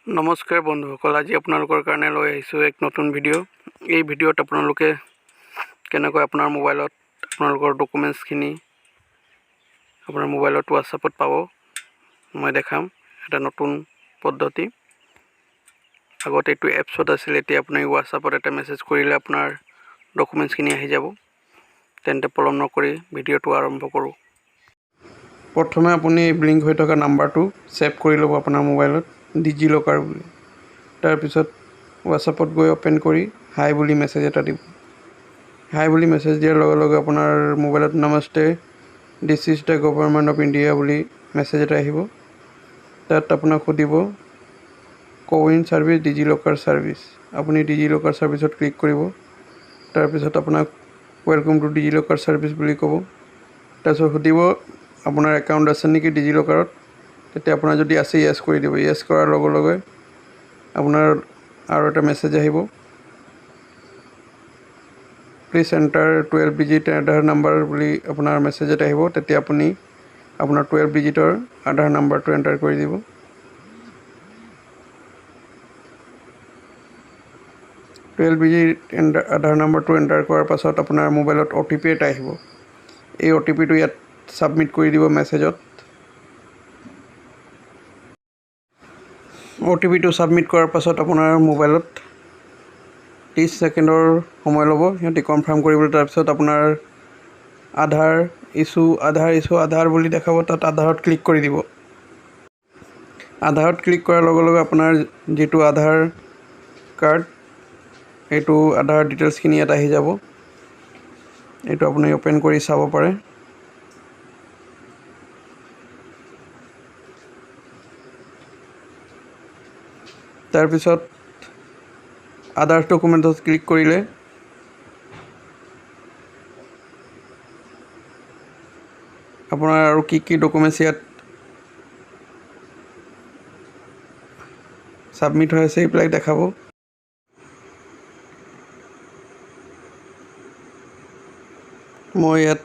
নমস্কাৰ বন্ধুসকল, আজি আপোনালোকৰ কাৰণে লৈ আহিছোঁ এক নতুন ভিডিঅ'। এই ভিডিঅ'ত আপোনালোকে কেনেকৈ আপোনাৰ মোবাইলত আপোনালোকৰ ডকুমেণ্টছখিনি আপোনাৰ মোবাইলত হোৱাটছআপত পাব মই দেখাম। এটা নতুন পদ্ধতি। আগতে এইটো এপছত আছিল, এতিয়া আপুনি হোৱাটছআপত এটা মেছেজ কৰিলে আপোনাৰ ডকুমেণ্টছখিনি আহি যাব। তেন্তে পলম নকৰি ভিডিঅ'টো আৰম্ভ কৰোঁ। প্ৰথমে আপুনি ব্লিংক হৈ থকা নাম্বাৰটো ছেভ কৰি ল'ব আপোনাৰ মোবাইলত, ডিজিলকাৰ বুলি। তাৰপিছত হোৱাটছআপত গৈ অ'পেন কৰি হাই বুলি মেছেজ এটা দিব। হাই বুলি মেছেজ দিয়াৰ লগে লগে আপোনাৰ মোবাইলত namaste this is the government of India বুলি মেছেজ এটা আহিব। তাত আপোনাক সুধিব কোৱিন ছাৰ্ভিচ, ডিজিলকাৰ ছাৰ্ভিচ। আপুনি ডিজিলকাৰ ছাৰ্ভিচত ক্লিক কৰিব। তাৰপিছত আপোনাক ৱেলকাম টু ডিজিলকাৰ ছাৰ্ভিচ বুলি ক'ব। তাৰপিছত সুধিব আপোনাৰ একাউণ্ট আছে নেকি ডিজিলকাৰত। তেতিয়া আপোনাৰ যদি আছে য়েছ কৰি দিব। য়েছ কৰাৰ লগে লগে আপোনাৰ আৰু এটা মেছেজ আহিব, please enter 12 digit Aadhaar number বুলি আপোনাৰ মেছেজ এটা আহিব। তেতিয়া আপুনি আপোনাৰ 12 ডিজিটৰ আধাৰ নাম্বাৰটো এণ্টাৰ কৰি দিব। আধাৰ নাম্বাৰটো এণ্টাৰ কৰাৰ পাছত আপোনাৰ মোবাইলত OTP এটা আহিব। এই OTPটো ইয়াত ছাবমিট কৰি দিব মেছেজত। OTPটো ছাবমিট কৰাৰ পাছত আপোনাৰ মোবাইলত 30 ছেকেণ্ডৰ সময় ল'ব সিহঁতি কনফাৰ্ম কৰিবলৈ। তাৰপিছত আপোনাৰ আধাৰ ইছ্যু বুলি দেখাব। তাত আধাৰত ক্লিক কৰি দিব। আধাৰত ক্লিক কৰাৰ লগে লগে আপোনাৰ যিটো আধাৰ কাৰ্ড, সেইটো আধাৰ ডিটেইলছখিনি ইয়াত আহি যাব। এইটো আপুনি অ'পেন কৰি চাব পাৰে। তাৰপিছত আধাৰ ডকুমেণ্টত ক্লিক কৰিলে আপোনাৰ আৰু কি ডকুমেণ্টছ ইয়াত ছাবমিট হৈ আছে এইবিলাক দেখাব। মই ইয়াত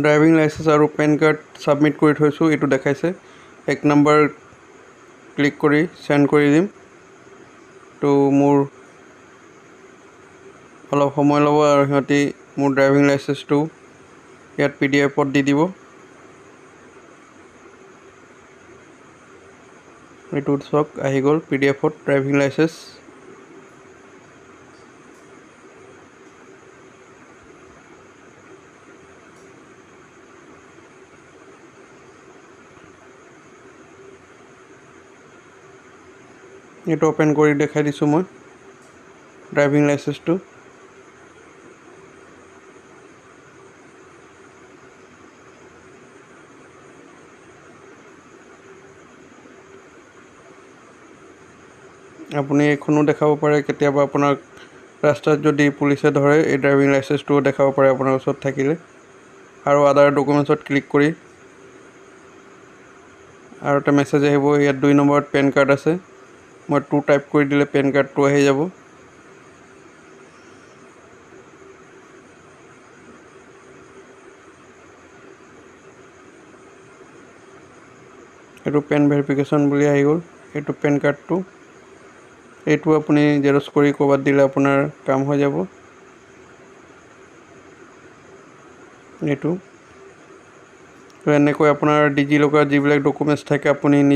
ড্ৰাইভিং লাইচেন্স আৰু পেন কাৰ্ড ছাবমিট কৰি থৈছোঁ, এইটো দেখাইছে। 1 নম্বৰ ক্লিক কৰি চেণ্ড কৰি দিম। তো মোৰ অলপ সময় ল'ব আৰু সিহঁতি মোৰ ড্ৰাইভিং লাইচেন্সটো ইয়াত PDF-ত দি দিব। এইটো চাওক, আহি গ'ল PDF-ত ড্ৰাইভিং লাইচেন্স। এইটো অ'পেন কৰি দেখাই দিছোঁ মই ড্ৰাইভিং লাইচেন্সটো। আপুনি এইখনো দেখাব পাৰে। কেতিয়াবা আপোনাক ৰাস্তাত যদি পুলিচে ধৰে, এই ড্ৰাইভিং লাইচেন্সটোও দেখাব পাৰে আপোনাৰ ওচৰত থাকিলে। আৰু আধাৰ ডকুমেণ্টছত ক্লিক কৰি আৰু এটা মেছেজ আহিব, ইয়াত 2 নম্বৰত পেন কাৰ্ড আছে। মই 2 টাইপ কৰি দিলে পেন কাৰ্ডটো আহি যাব। এইটো পেন ভেৰিফিকেশ্যন বুলি আহি গ'ল। এইটো পেন কাৰ্ডটো, এইটো আপুনি জেৰক্স কৰি ক'ৰবাত দিলে আপোনাৰ কাম হৈ যাব। এইটো এনেকৈ আপোনাৰ ডিজিলকাৰত যিবিলাক ডকুমেণ্টছ থাকে আপুনি